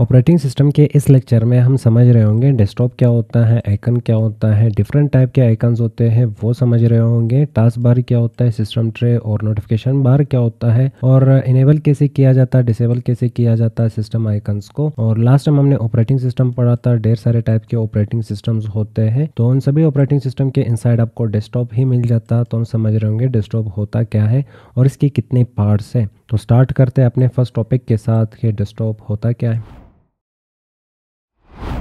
Operating system के इस lecture में हम समझ रहे होंगे डेस्कटॉप क्या होता है, आइकन क्या होता है, डिफरेंट टाइप के आइकन्स होते हैं वो समझ रहे होंगे, टास्क बार क्या होता है, सिस्टम ट्रे और नोटिफिकेशन बार क्या होता है, और इनेबल कैसे किया जाता है, डिसेबल कैसे किया जाता है सिस्टम आइकन्स को। और लास्ट टाइम हमने ऑपरेटिंग सिस्टम पढ़ा था, ढेर सारे टाइप के ऑपरेटिंग सिस्टम्स होते हैं, तो उन सभी ऑपरेटिंग सिस्टम के इनसाइड आपको डेस्कटॉप ही मिल जाता। तो हम समझ रहे होंगे डेस्कटॉप होता क्या है और इसके कितने पार्ट्स हैं। तो स्टार्ट करते हैं अपने फर्स्ट टॉपिक के साथ कि डेस्कटॉप होता क्या है।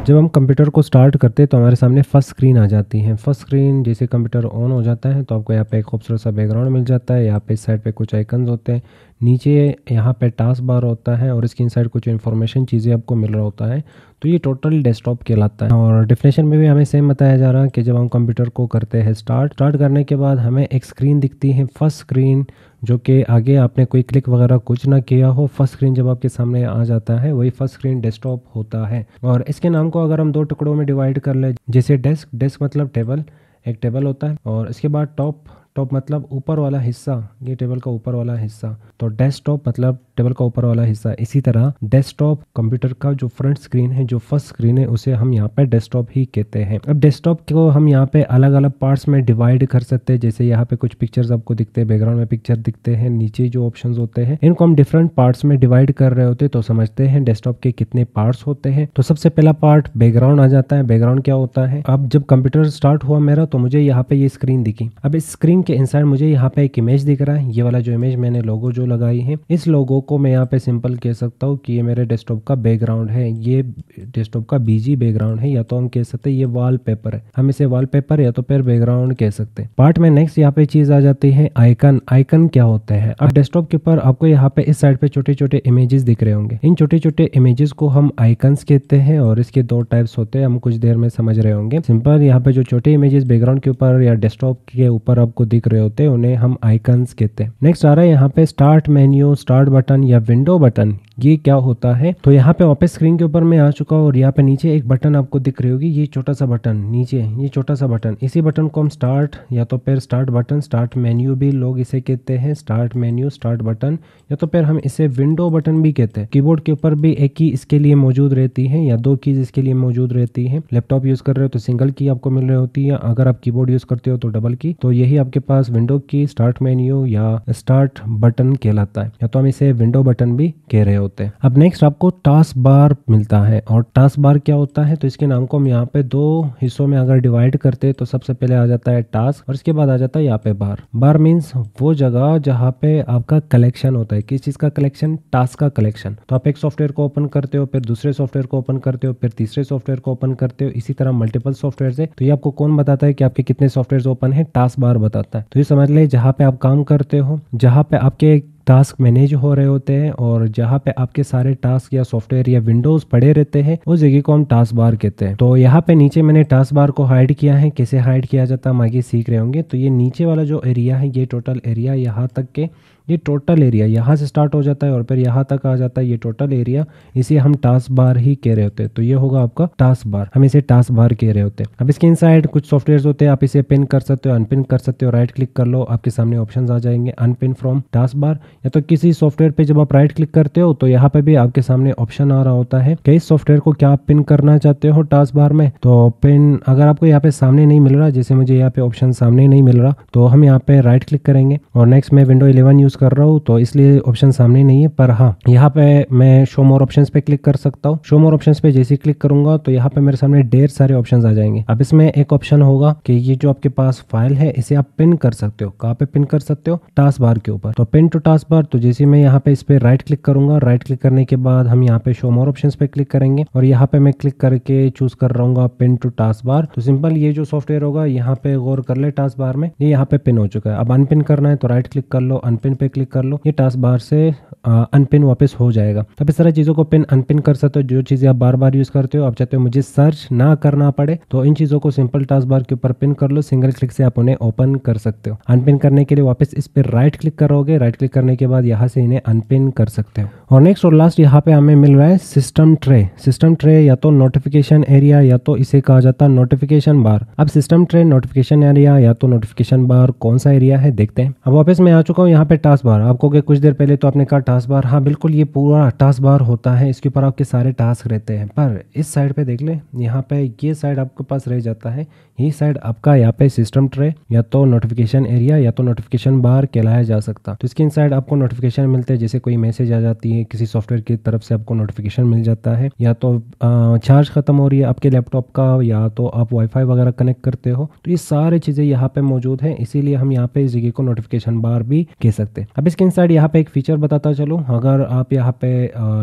जब हम कंप्यूटर को स्टार्ट करते हैं तो हमारे सामने फर्स्ट स्क्रीन आ जाती है। फर्स्ट स्क्रीन जैसे कंप्यूटर ऑन हो जाता है तो आपको यहाँ पे एक खूबसूरत सा बैकग्राउंड मिल जाता है। यहाँ पे इस साइड पे कुछ आइकन्स होते हैं, नीचे यहाँ पे टास्क बार होता है और इसके इनसाइड कुछ इन्फॉर्मेशन चीज़ें आपको मिल रहा होता है। तो ये टोटल डेस्कटॉप कहलाता है। और डेफिनेशन में भी हमें सेम बताया जा रहा है कि जब हम कंप्यूटर को करते हैं स्टार्ट करने के बाद हमें एक स्क्रीन दिखती है, फर्स्ट स्क्रीन, जो कि आगे आपने कोई क्लिक वगैरह कुछ ना किया हो। फर्स्ट स्क्रीन जब आपके सामने आ जाता है वही फर्स्ट स्क्रीन डेस्कटॉप होता है। और इसके नाम को अगर हम दो टुकड़ों में डिवाइड कर ले, जैसे डेस्क मतलब टेबल, एक टेबल होता है, और इसके बाद टॉप मतलब ऊपर वाला हिस्सा, ये टेबल का ऊपर वाला हिस्सा, तो डेस्कटॉप मतलब टेबल का ऊपर वाला हिस्सा। इसी तरह डेस्कटॉप कंप्यूटर का जो फ्रंट स्क्रीन है, जो फर्स्ट स्क्रीन है, उसे हम यहाँ पे डेस्कटॉप ही कहते हैं। अब डेस्कटॉप को हम यहाँ पे अलग अलग पार्ट्स में डिवाइड कर सकते हैं। जैसे यहाँ पे कुछ पिक्चर्स आपको दिखते हैं, बैकग्राउंड में पिक्चर दिखते हैं, नीचे जो ऑप्शंस होते हैं इनको हम डिफरेंट पार्ट्स में डिवाइड कर रहे होते हैं। तो समझते हैं डेस्कटॉप के कितने पार्ट्स होते हैं। तो सबसे पहला पार्ट बैकग्राउंड आ जाता है। बैकग्राउंड क्या होता है, अब जब कंप्यूटर स्टार्ट हुआ मेरा तो मुझे यहाँ पे ये स्क्रीन दिखी। अब इस स्क्रीन के इनसाइड मुझे यहाँ पे एक इमेज दिख रहा है। ये वाला जो इमेज मैंने लोगो जो लगाई है, इस लोगो को मैं यहाँ पे सिंपल कह सकता हूँ कि ये मेरे डेस्कटॉप का बैकग्राउंड है। ये डेस्कटॉप का बीजी बैकग्राउंड है, या तो हम कह सकते हैं ये वॉलपेपर है। हम इसे वॉलपेपर या तो फिर बैकग्राउंड कह सकते हैं। पार्ट में नेक्स्ट यहाँ पे चीज आ जाती है आइकन। आइकन क्या होता है, अब डेस्कटॉप के ऊपर आपको यहाँ पे इस साइड पे छोटे छोटे इमेजेस दिख रहे होंगे। इन छोटे छोटे इमेजेस को हम आइकन्स कहते हैं और इसके दो टाइप्स होते हैं, हम कुछ देर में समझ रहे होंगे। सिंपल यहाँ पे जो छोटे इमेजेस बैकग्राउंड के ऊपर या डेस्कटॉप के ऊपर आपको दिख रहे होते हैं उन्हें हम आइकन्स कहते हैं। नेक्स्ट आ रहा है यहाँ पे स्टार्ट मेन्यू, स्टार्ट बटन या विंडो बटन। ये क्या होता है, तो यहाँ पे वापस स्क्रीन के ऊपर मैं आ चुका हूँ और यहाँ पे नीचे एक बटन आपको दिख रही होगी, ये छोटा सा बटन नीचे, ये छोटा सा बटन, इसी बटन को हम स्टार्ट या तो फिर स्टार्ट बटन, स्टार्ट मेन्यू भी लोग इसे कहते हैं, स्टार्ट मेन्यू, स्टार्ट बटन, या तो फिर हम इसे विंडो बटन भी कहते हैं। कीबोर्ड के ऊपर भी एक की इसके लिए मौजूद रहती है या दो कीज इसके लिए मौजूद रहती है। लैपटॉप यूज कर रहे हो तो सिंगल की आपको मिल रही होती है, अगर आप कीबोर्ड यूज करते हो तो डबल की। तो यही आपके पास विंडो की, स्टार्ट मेन्यू या स्टार्ट बटन कहलाता है, या तो हम इसे विंडो बटन भी कह रहे होते हैं। अब नेक्स्ट आपको टास्क बार मिलता है। और टास्क बार क्या होता है, तो इसके नाम को हम यहाँ पे दो हिस्सों में अगर डिवाइड करते हैं तो सबसे पहले आ जाता है टास्क और इसके बाद आ जाता है यहाँ पे बार। बार मीन्स वो जगह जहाँ पे आपका कलेक्शन होता है। किस चीज का कलेक्शन, टास्क का कलेक्शन। तो आप एक सॉफ्टवेयर को ओपन करते हो, फिर दूसरे सॉफ्टवेयर को ओपन करते हो, फिर तीसरे सॉफ्टवेयर को ओपन करते हो, इसी तरह मल्टीपल सॉफ्टवेयर है। तो ये आपको कौन बताता है कि आपके कितने सॉफ्टवेयर ओपन है, टास्क बार बताता है। तो ये समझ ले जहाँ पे आप काम करते हो, जहाँ पे आपके टास्क मैनेज हो रहे होते हैं और जहाँ पे आपके सारे टास्क या सॉफ्टवेयर या विंडोज पड़े रहते हैं, उस जगह को हम टास्क बार कहते हैं। तो यहाँ पे नीचे मैंने टास्क बार को हाइड किया है। कैसे हाइड किया जाता है हम आगे सीख रहे होंगे। तो ये नीचे वाला जो एरिया है, ये टोटल एरिया यहाँ तक के, ये टोटल एरिया यहाँ से स्टार्ट हो जाता है और फिर यहाँ तक आ जाता है, ये टोटल एरिया, इसे हम टास्क बार ही कह रहे होते हैं। तो ये होगा आपका टास्क बार, हम इसे टास्क बार कह रहे होते हैं। अब इसके इनसाइड कुछ सॉफ्टवेयर होते हैं, आप इसे पिन कर सकते हो, अनपिन कर सकते हो, राइट क्लिक कर लो, आपके सामने ऑप्शंस आ जाएंगे अनपिन फ्रॉम टास्क बार। या तो किसी सॉफ्टवेयर पे जब आप राइट क्लिक करते हो तो यहाँ पे भी आपके सामने ऑप्शन आ रहा होता है कि इस सॉफ्टवेयर को क्या आप पिन करना चाहते हो टास्क बार में। तो पिन अगर आपको यहाँ पे सामने नहीं मिल रहा, जैसे मुझे यहाँ पे ऑप्शन सामने नहीं मिल रहा, तो हम यहाँ पे राइट क्लिक करेंगे। और नेक्स्ट मैं विंडो 11 यूज कर रहा हूँ तो इसलिए ऑप्शन सामने नहीं है, पर हाँ यहाँ पे मैं शो मोर ऑप्शंस पे क्लिक कर सकता हूँ। शो मोर ऑप्शंस पे जैसे क्लिक करूंगा तो यहाँ पे मेरे सामने ढेर सारे ऑप्शंस आ जाएंगे। अब इसमें एक ऑप्शन होगा कि ये जो आपके पास फाइल है इसे आप पिन कर सकते हो। कहाँ पे पिन कर सकते हो, टास्क बार के ऊपर। तो पिन टू टास्क बार, तो जैसे मैं यहाँ पे इस पे राइट क्लिक करूंगा, राइट क्लिक करने के बाद हम यहाँ पे शो मोर ऑप्शंस पे क्लिक करेंगे और यहाँ पे मैं क्लिक करके चूज कर रहा हूँ पिन टू टास्क बार। तो सिंपल ये जो सॉफ्टवेयर होगा यहाँ पे गौर कर ले, टास्क बार में ये यहाँ पे पिन हो चुका है। अब अनपिन करना है तो राइट क्लिक कर लो, अनपिन पे क्लिक कर लो, ये टास्क बार से अनपिन वापस हो जाएगा। अब इस तरह चीज़ों को पिन अनपिन कर सकते हो। जो चीज़ें आप बार बार यूज़ करते हो, आप चाहते हो मुझे सर्च ना करना पड़े, तो इन चीज़ों को सिंपल टास्क बार के ऊपर पिन कर लो, सिंगल क्लिक से आप उन्हें ओपन कर सकते हो। अनपिन करने के लिए वापस इस पर राइट क्लिक करोगे, राइट क्लिक करने के बाद यहाँ से इन्हें अनपिन कर सकते हो। और नेक्स्ट और लास्ट यहाँ पे हमें मिल रहा है सिस्टम ट्रे। सिस्टम ट्रे या तो नोटिफिकेशन एरिया या तो इसे कहा जाता है नोटिफिकेशन बार। अब सिस्टम ट्रे, नोटिफिकेशन एरिया या तो नोटिफिकेशन बार, कौन सा एरिया है देखते हैं। अब वापस मैं आ चुका हूँ यहाँ पे टास्क बार, आपको कि कुछ देर पहले तो आपने कहा टास्क बार, हाँ बिल्कुल ये पूरा टास्क बार होता है, इसके ऊपर आपके सारे टास्क रहते हैं। पर इस साइड पे देख ले, यहाँ पे ये साइड आपके पास रह जाता है, ये साइड आपका यहाँ पे सिस्टम ट्रे या तो नोटिफिकेशन एरिया या तो नोटिफिकेशन बार कहलाया जा सकता। तो इसके इनसाइड आपको नोटिफिकेशन मिलते हैं, जैसे कोई मैसेज आ जाती है किसी सॉफ्टवेयर की तरफ से, आपको नोटिफिकेशन मिल जाता है, या तो चार्ज खत्म हो रही है आपके लैपटॉप का, या तो आप वाईफाई वगैरह कनेक्ट करते हो, तो ये सारी चीज़ें यहाँ पे मौजूद हैं। इसीलिए हम यहाँ पे इस जगह को नोटिफिकेशन बार भी कह सकते हैं। अब इसके इनसाइड यहाँ पे एक फीचर बताता चलो, अगर आप यहाँ पे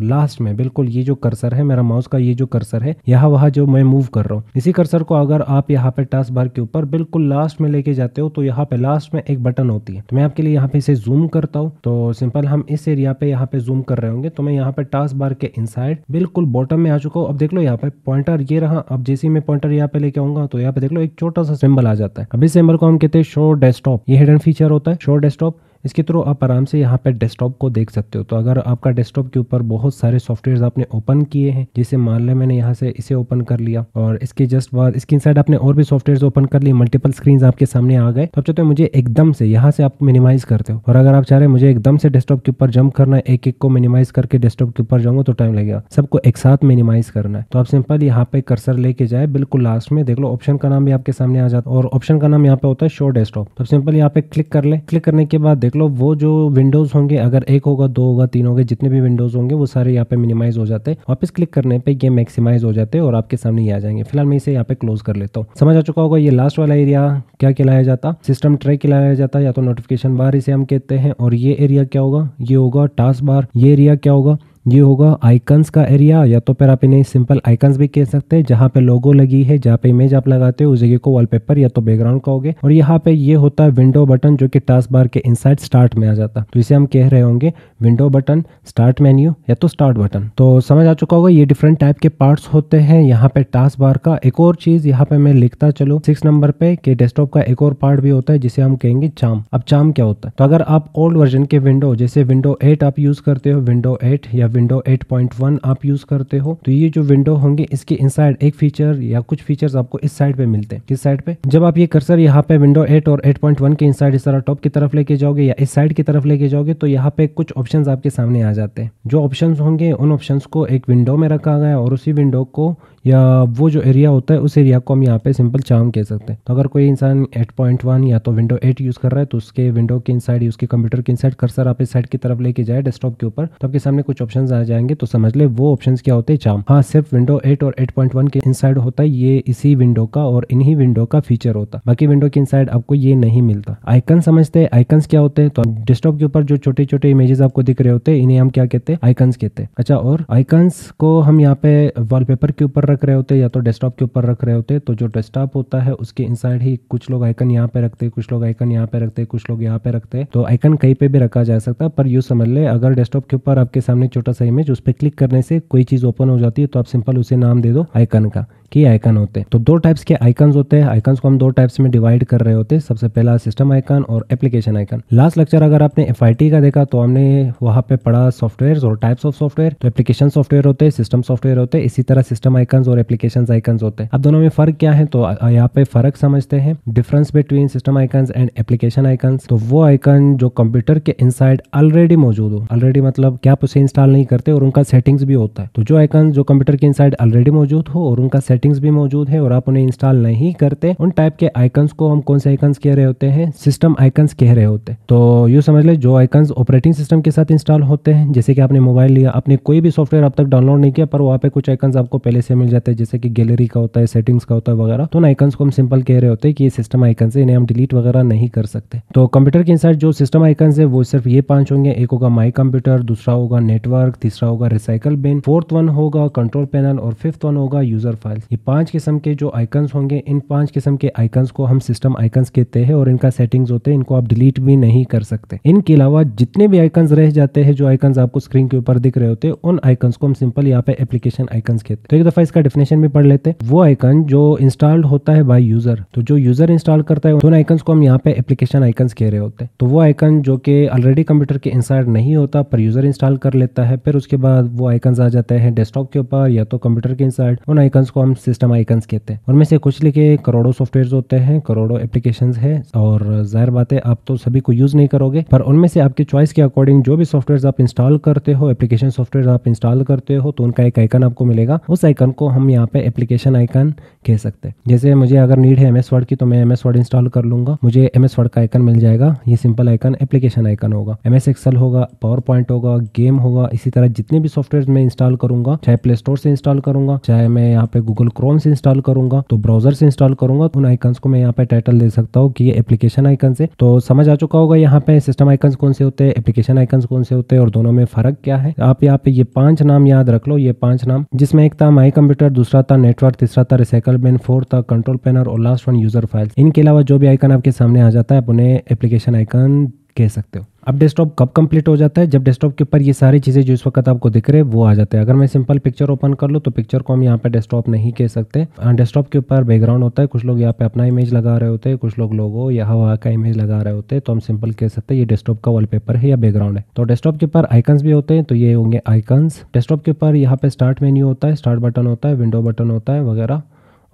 लास्ट में बिल्कुल ये जो कर्सर है मेरा माउस का, ये जो कर्सर है यहाँ वहाँ जो मैं मूव कर रहा हूँ, इसी कर्सर को अगर आप यहाँ पे टास्क बार के ऊपर बिल्कुल लास्ट में लेके जाते हो तो यहाँ पे लास्ट में एक बटन होती है। तो मैं आपके लिए यहाँ पे इसे जूम करता हूँ, तो सिंपल हम इस एरिया पे यहाँ पे जूम कर रहे होंगे, तो मैं यहाँ पे टास्क बार के इनसाइड बिल्कुल बॉटम में आ चुका हूँ। अब देख लो यहाँ पे पॉइंटर ये रहा, अब जैसे ही मैं पॉइंटर यहाँ पे लेके आऊंगा तो यहाँ पे देख लो एक छोटा सा सिंबल आ जाता है। अब इस सिंबल को हम कहते हैं शो डेस्कटॉप, ये हिडन फीचर होता है शो डेस्कटॉप। इसके थ्रू आप आराम से यहाँ पे डेस्कटॉप को देख सकते हो। तो अगर आपका डेस्कटॉप के ऊपर बहुत सारे सॉफ्टवेयर आपने ओपन किए हैं, जैसे मान ले मैंने यहाँ से इसे ओपन कर लिया और इसके जस्ट बाद इसके इनसाइड आपने और भी सॉफ्टवेयर ओपन कर लिए, मल्टीपल स्क्रीन आपके सामने आ गए, तो आप चाहते हो मुझे एकदम से यहाँ से आप मिनिमाइज करते हो, और अगर आप चाह रहे हैं मुझे एकदम से डेस्कटॉप के ऊपर जंप करना है, एक एक को मिनिमाइज करके डेस्कटॉप के ऊपर जाऊंगा तो टाइम लगेगा, सबको एक साथ मिनिमाइज करना है। तो आप सिंपल यहाँ पे कर्सर लेके जाए बिल्कुल लास्ट में, देख लो ऑप्शन का नाम भी आपके सामने आ जाता है, और ऑप्शन का नाम यहाँ पे होता है शो डेस्कटॉप। तो सिंपल यहाँ पे क्लिक कर ले, क्लिक करने के बाद देख लो वो जो विंडोज होंगे, अगर एक होगा, दो होगा, तीन होंगे, जितने भी विंडोज होंगे वो सारे यहाँ पे मिनिमाइज हो जाते हैं। वापस क्लिक करने पे ये मैक्सिमाइज हो जाते हैं और आपके सामने ये आ जाएंगे। फिलहाल मैं इसे यहाँ पे क्लोज कर लेता हूँ। समझ आ चुका होगा ये लास्ट वाला एरिया क्या कहलाया जाता, सिस्टम ट्रे कहलाया जाता, या तो नोटिफिकेशन बार इसे हम कहते हैं। और ये एरिया क्या होगा, ये होगा टास्क बार। ये एरिया क्या होगा, ये होगा आइकन्स का एरिया, या तो फिर आप इन्हें सिंपल आइकन्स भी कह सकते हैं। जहाँ पे लोगो लगी है, जहाँ पे इमेज आप लगाते हो उस जगह को वॉलपेपर या तो बैकग्राउंड कहोगे। और यहाँ पे ये होता है विंडो बटन, जो कि टास्क बार के इनसाइड स्टार्ट में आ जाता, तो इसे हम कह रहे होंगे विंडो बटन, स्टार्ट मेन्यू या तो स्टार्ट बटन। तो समझ आ चुका होगा ये डिफरेंट टाइप के पार्ट्स होते हैं यहाँ पे टास्क बार का। एक और चीज यहाँ पे मैं लिखता चलो 6 नंबर पे कि डेस्कटॉप का एक और पार्ट भी होता है जिसे हम कहेंगे चार्म। अब चार्म क्या होता है, तो अगर आप ओल्ड वर्जन के विंडो जैसे विंडो 8 आप यूज करते हो, विंडो 8 या विंडो 8.1 आप यूज करते हो, तो ये जो विंडो होंगे इसके इनसाइड एक फीचर या कुछ फीचर्स आपको इस साइड पे मिलते हैं। किस साइड पे, जब आप ये कर्सर यहाँ पे विंडो 8 और 8.1 के इनसाइड इस तरह टॉप की तरफ लेके जाओगे या इस साइड की तरफ लेके जाओगे, तो यहाँ पे कुछ ऑप्शंस आपके सामने आ जाते हैं। जो ऑप्शंस होंगे उन ऑप्शंस को एक विंडो में रखा गया है, और उसी विंडो को या वो जो एरिया होता है उस एरिया को हम यहाँ पे सिंपल चार्म कह सकते हैं। तो अगर कोई इंसान 8.1 या तो विंडो 8 यूज कर रहा है, तो उसके विंडो के इनसाइड या उसके कंप्यूटर के इनसाइड कर्सर आप इस साइड की तरफ लेके जाए डेस्कटॉप के ऊपर, तो आपके सामने कुछ ऑप्शंस आ जाएंगे। तो समझ ले वो ऑप्शंस क्या होते हैं, चार्म। हाँ, सिर्फ विंडो 8 और 8.1 के इनसाइड होता है ये, इसी विंडो का और इन्हीं विंडो का फीचर होता है। बाकी विंडो के इनसाइड आपको ये नहीं मिलता। आइकन समझते हैं, आइकन्स क्या होते हैं, तो डेस्कटॉप के ऊपर जो छोटे छोटे इमेजेस आपको दिख रहे होते हैं इन्हें हम क्या कहते हैं, आइकन्स कहते हैं। अच्छा, और आइकन्स को हम यहाँ पे वॉलपेपर के ऊपर रख रहे होते हैं या तो डेस्कटॉप के ऊपर रख रहे होते हैं। तो जो डेस्कटॉप होता है उसके इनसाइड ही कुछ लोग आइकन यहाँ पे रखते हैं, कुछ लोग आइकन यहाँ पे रखते हैं, कुछ लोग यहाँ पे रखते हैं। तो आइकन कहीं पे भी रखा जा सकता है, पर यूँ समझ ले अगर डेस्कटॉप के ऊपर आपके सामने छोटा सा इमेज, उस पर क्लिक करने से कोई चीज ओपन हो जाती है, तो आप सिंपल उसे नाम दे दो आइकन का, कि आइकन होते हैं। तो दो टाइप्स के आइकन्स होते हैं। आइकन्स को हम दो टाइप्स में डिवाइड कर रहे होते हैं। सबसे पहला सिस्टम आइकन और एप्लीकेशन आइकन। लास्ट लेक्चर अगर आपने FIT का देखा तो हमने वहाँ पे पढ़ा सॉफ्टवेयर और टाइप्स ऑफ सॉफ्टवेयर। तो एप्लीकेशन सॉफ्टवेयर होते हैं, सिस्टम सॉफ्टवेयर होते हैं, इसी तरह सिस्टम आइकन्स और एप्लीकेशन आइकन्स होते हैं। अब दोनों में फर्क क्या है, तो यहाँ पे फर्क समझते हैं, difference between system icons and application icons. तो वो आइकन जो कंप्यूटर के इनसाइड ऑलरेडी मौजूद हो, ऑलरेडी मतलब क्या आप उसे इंस्टॉल नहीं करते और उनका सेटिंग्स भी होता है। तो जो आइकन जो कंप्यूटर के इनसाइड ऑलरेडी मौजूद हो और उनका सेटिंग्स भी मौजूद है और आप उन्हें इंस्टॉल नहीं करते, उन टाइप के आइकन्स को हम कौन से आइकन्स कह रहे होते हैं, सिस्टम आइकन्स कह रहे होते हैं। तो यूँ समझ ले जो आइकन्स ऑपरेटिंग सिस्टम के साथ इंस्टॉल होते हैं, जैसे कि आपने मोबाइल लिया, आपने कोई भी सॉफ्टवेयर अब तक डाउनलोड नहीं किया, पर वहाँ पे कुछ आइकन्स आपको पहले से मिल जाते हैं, जैसे कि गैलरी का होता है, सेटिंग्स का होता है वगैरह। तो उन आइकन्स को हम सिंपल कह रहे होते हैं कि ये सिस्टम आइकन्स है, इन्हें हम डिलीट वगैरह नहीं कर सकते। तो कंप्यूटर के इनसाइड जो सिस्टम आइकन्स है वो सिर्फ ये 5 होंगे। एक होगा माई कंप्यूटर, दूसरा होगा नेटवर्क, तीसरा होगा रिसाइकल बिन, फोर्थ वन होगा कंट्रोल पैनल और फिफ्थ वन होगा यूजर फाइल्स। ये 5 किस्म के जो आइकन्स होंगे, इन 5 किस्म के आइकन्स को हम सिस्टम आइकन्स कहते हैं और इनका सेटिंग्स होते हैं, इनको आप डिलीट भी नहीं कर सकते। इनके अलावा जितने भी आइकन्स रह जाते हैं, जो आइकन्स आपको स्क्रीन के ऊपर दिख रहे होते हैं, उन आइकन्स को हम सिंपल यहाँ पे एप्लीकेशन आइकन्स कहते हैं। तो एक दफा इसका डेफिनेशन भी पढ़ लेते हैं। वो आइकन जो इंस्टॉल्ड होता है बाय यूजर, तो जो यूजर इंस्टॉल करता है उन आइकन्स को हम यहाँ पे एप्लीकेशन आइकन्स कह रहे होते हैं। तो वो आइकन जो कि ऑलरेडी कंप्यूटर के इनसाइड नहीं होता पर यूजर इंस्टॉल कर लेता है, फिर उसके बाद वो आइकन्स आ जाते हैं डेस्कटॉप के ऊपर या तो कंप्यूटर के इनसाइड, उन आइकन्स को हम सिस्टम आइकन्स कहते हैं। उनमें से कुछ लिखे करोड़ों सॉफ्टवेयर होते हैं, करोड़ों एप्लीकेशंस है, और जाहिर बात है आप तो सभी को यूज़ नहीं करोगे, पर उनमें से आपकी चॉइस के अकॉर्डिंग जो भी सॉफ्टवेयर आप इंस्टॉल करते हो, एप्लीकेशन सॉफ्टवेयर आप इंस्टॉल करते हो, तो उनका एक आइकन आपको मिलेगा। उस आइकन को हम यहाँ पे एप्लीकेशन आइकन कह सकते हैं। जैसे मुझे अगर नीड है MS वर्ड की, तो मैं MS वर्ड इंस्टॉल कर लूंगा, मुझे MS वर्ड का आइकन मिल जाएगा। ये सिंपल आइकन एप्लीकेशन आइकन होगा। MS एक्सेल होगा, पावर पॉइंट होगा, गेम होगा। इसी तरह जितने भी सॉफ्टवेयर मैं इंस्टॉल करूंगा, चाहे प्ले स्टोर से इंस्टॉल करूंगा, चाहे मैं यहाँ पे गूगल क्रोम से इंस्टॉल करूंगा, तो ब्राउजर से इंस्टॉल करूंगा, उन आइकन्स को मैं यहाँ पे टाइटल दे सकता हूँ कि ये एप्लीकेशन आइकन है। तो समझ आ चुका होगा यहाँ पे सिस्टम आइकन्स कौन से होते हैं, एप्लीकेशन आइकन्स कौन से होते हैं, और दोनों में फर्क क्या है। आप यहाँ पे ये 5 नाम याद रख लो, ये 5 नाम, जिसमें एक था माई कंप्यूटर, दूसरा था नेटवर्क, तीसरा था रिसाइकल बिन, फोर्थ था कंट्रोल पैनल, और लास्ट वन यूजर फाइल। इनके अलावा जो भी आइकन आपके सामने आ जाता है आप उन्हें एप्लीकेशन आइकन कह सकते हो। अब डेस्कटॉप कब कंप्लीट हो जाता है, जब डेस्कटॉप के ऊपर ये सारी चीज़ें जो इस वक्त आपको दिख रहे हैं वो आ जाते हैं। अगर मैं सिंपल पिक्चर ओपन कर लूँ तो पिक्चर को हम यहाँ पे डेस्कटॉप नहीं कह सकते। डेस्कटॉप के ऊपर बैकग्राउंड होता है, कुछ लोग यहाँ पे अपना इमेज लगा रहे होते हैं, कुछ लोग लोगो या हवा का इमेज लगा रहे होते हैं, तो हम सिंपल कह सकते हैं ये डेस्कटॉप का वॉलपेपर है या बैकग्राउंड है। तो डेस्कटॉप के ऊपर आइकन्स भी होते हैं, तो ये होंगे आइकन्स। डेस्कटॉप के ऊपर यहाँ पे स्टार्ट मेन्यू होता है, स्टार्ट बटन होता है, विंडो बटन होता है वगैरह,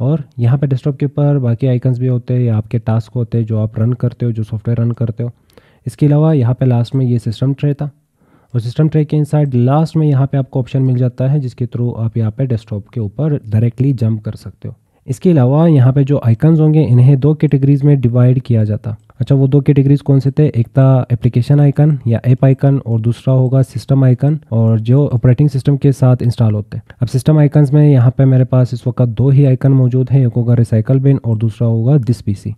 और यहाँ पे डेस्कटॉप के ऊपर बाकी आइकन्स भी होते हैं, या आपके टास्क होते हैं जो आप रन करते हो, जो सॉफ्टवेयर रन करते हो। इसके अलावा यहाँ पे लास्ट में ये सिस्टम ट्रे था, और सिस्टम ट्रे के इनसाइड लास्ट में यहाँ पे आपको ऑप्शन मिल जाता है जिसके थ्रू आप यहाँ पे डेस्कटॉप के ऊपर डायरेक्टली जंप कर सकते हो। इसके अलावा यहाँ पे जो आइकन्स होंगे इन्हें 2 कैटेगरीज में डिवाइड किया जाता। अच्छा, वो 2 कैटेगरीज कौन से थे, एक था एप्लीकेशन आइकन या ऐप आइकन, और दूसरा होगा सिस्टम आइकन, और जो ऑपरेटिंग सिस्टम के साथ इंस्टॉल होते हैं। अब सिस्टम आइकन्स में यहाँ पे मेरे पास इस वक्त 2 ही आइकन मौजूद हैं, एक होगा रिसाइकल बिन और दूसरा होगा दिस पीसी।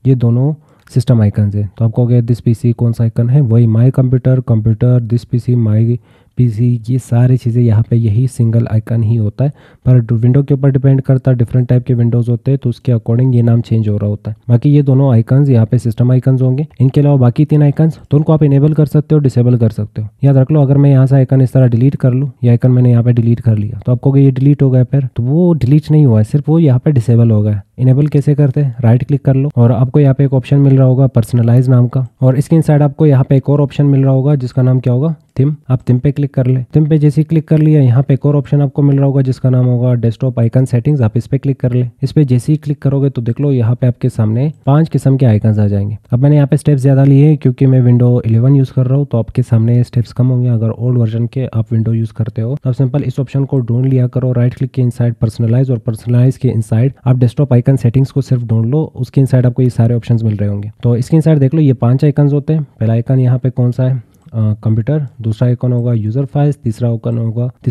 ये दोनों सिस्टम आइकन है। तो आप कहोगे दिस पीसी कौन सा आइकन है, वही my computer, computer, this PC, my PC, ये सारी चीज़ें यहाँ पे यही सिंगल आइकन ही होता है। पर विंडो के ऊपर डिपेंड करता है, डिफरेंट टाइप के विंडोज़ होते हैं तो उसके अकॉर्डिंग ये नाम चेंज हो रहा होता है। बाकी ये दोनों आइकन्स यहाँ पे सिस्टम आइकन्स होंगे। इनके अलावा बाकी 3 आइकन्स तो उनको आप इनेबल कर सकते हो, डिसेबल कर सकते हो। याद रख लो, अगर मैं यहाँ से आइकन इस तरह डिलीट कर लूँ, ये आइकन मैंने यहाँ पे डिलीट कर लिया, तो आप कहोगे ये डिलीट हो गया, फिर तो वो डिलीट नहीं हुआ है, सिर्फ वो यहाँ पे डिसेबल हो गया। इनेबल कैसे करते हैं, राइट क्लिक कर लो और आपको यहाँ पे एक ऑप्शन मिल रहा होगा पर्सनलाइज नाम का, और इसके इनसाइड आपको यहाँ पे एक और ऑप्शन मिल रहा होगा जिसका नाम क्या होगा, थीम। आप थीम पे क्लिक कर ले। थीम पे जैसे ही क्लिक कर लिया, यहाँ पे एक और ऑप्शन आपको मिल रहा होगा जिसका नाम होगा डेस्कटॉप आइकन सेटिंग्स। आप इस पे क्लिक कर ले। इस पे जैसे ही क्लिक करोगे तो देख लो यहाँ पे आपके सामने 5 किस्म के आइकन्स आ जाएंगे। अब मैंने यहाँ पे स्टेप्स ज़्यादा लिए हैं क्योंकि मैं विंडो 11 यूज़ कर रहा हूँ, तो आपके सामने स्टेप्स कम होंगे। अगर ओल्ड वर्जन के आप विंडो यूज़ करते हो तो आप सिंपल इस ऑप्शन को ढूंढ लिया करो, राइट क्लिक के इनसाइड पर्सनलाइज, और पर्सनलाइज के इनसाइड आप डेस्कटॉप आइकन सेटिंग्स को सिर्फ ढूंढ लो, उसके इनसाइड आपको ये सारे ऑप्शंस मिल रहे होंगे। तो इसके इनसाइड देख लो ये 5 आइकन्स होते हैं। पहला आइकन यहाँ पे कौन सा है, कंप्यूटर, दूसरा आइकन होगा यूजर फाइल्स, तीसरा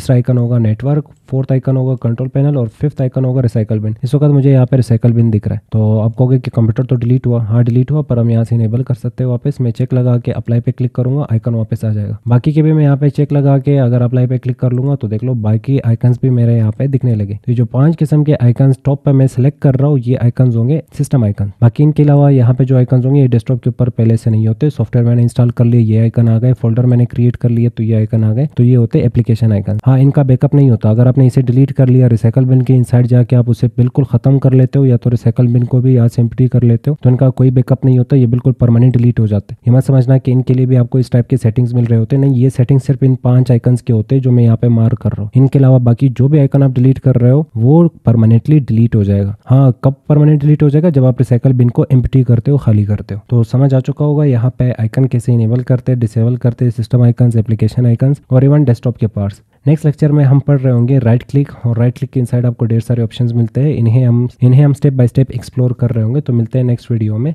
आइकन होगा नेटवर्क, फोर्थ आइकन होगा कंट्रोल पैनल, और फिफ्थ आइकन होगा रिसाइकल बिन। इस वक्त मुझे यहाँ पे रिसाइकल बिन दिख रहा है। तो आप कहोगे कि कंप्यूटर तो डिलीट हुआ, हाँ डिलीट हुआ, पर हम यहाँ से इनेबल कर सकते हैं वापस। मैं चेक लगा के अप्लाई पे क्लिक करूंगा, आइकन वापस आ जाएगा। बाकी के भी मैं यहाँ पे चेक लगा के अगर अप्लाई पे क्लिक कर लूंगा तो देख लो बाकी आइकन्स भी मेरे यहाँ पे दिखने लगे। तो जो 5 किस्म के आइकन्स टॉप पे मैं सिलेक्ट कर रहा हूँ, ये आइकन्स होंगे सिस्टम आइकन। बाकी इनके अलावा यहाँ पे जो आइकन्स होंगे ये डेस्कटॉप के ऊपर पहले से नहीं होते। सॉफ्टवेयर मैंने इंस्टॉल कर लिया, ये आइकन आ गए, फोल्डर मैंने क्रिएट कर लिया तो ये आइकन आ गए, तो ये होते एप्लीकेशन आइकन। हाँ, इनका बैकअप नहीं होता। अगर आपने इसे डिलीट कर लिया, रिसाइकल बिन के इनसाइड जाके आप उसे बिल्कुल खत्म कर लेते हो, या तो रिसाइकल बिन को भी यहाँ से एम्प्टी कर लेते हो, तो इनका कोई बैकअप नहीं होता, ये बिल्कुल परमानेंट डिलीट हो जाते हैं। ये मत समझना कि इनके लिए भी आपको इस टाइप के सेटिंग्स मिल रहे होते, नहीं, ये सेटिंग सिर्फ इन 5 आइकन्स के होते हैं जो मैं यहाँ पे मार्क कर रहा हूँ। इनके अलावा बाकी जो भी आइकन आप डिलीट कर रहे हो वो परमानेंटली डिलीट हो जाएगा। हाँ, कब परमानेंट डिलीट हो जाएगा, जब आप रिसाइकल बिन को एम्प्टी करते हो, खाली करते हो। तो समझ आ चुका होगा यहाँ पे आइकन कैसे इनेबल करते, डिसेबल करते, सिस्टम आइकन्स, एप्लीकेशन आइकन्स और इवन डेस्कटॉप के पार्ट्स। नेक्स्ट लेक्चर में हम पढ़ रहे होंगे राइट क्लिक, और राइट क्लिक के इनसाइड आपको ढेर सारे ऑप्शंस मिलते हैं। इन्हें हम स्टेप बाय स्टेप एक्सप्लोर कर रहे होंगे। तो मिलते हैं नेक्स्ट वीडियो में।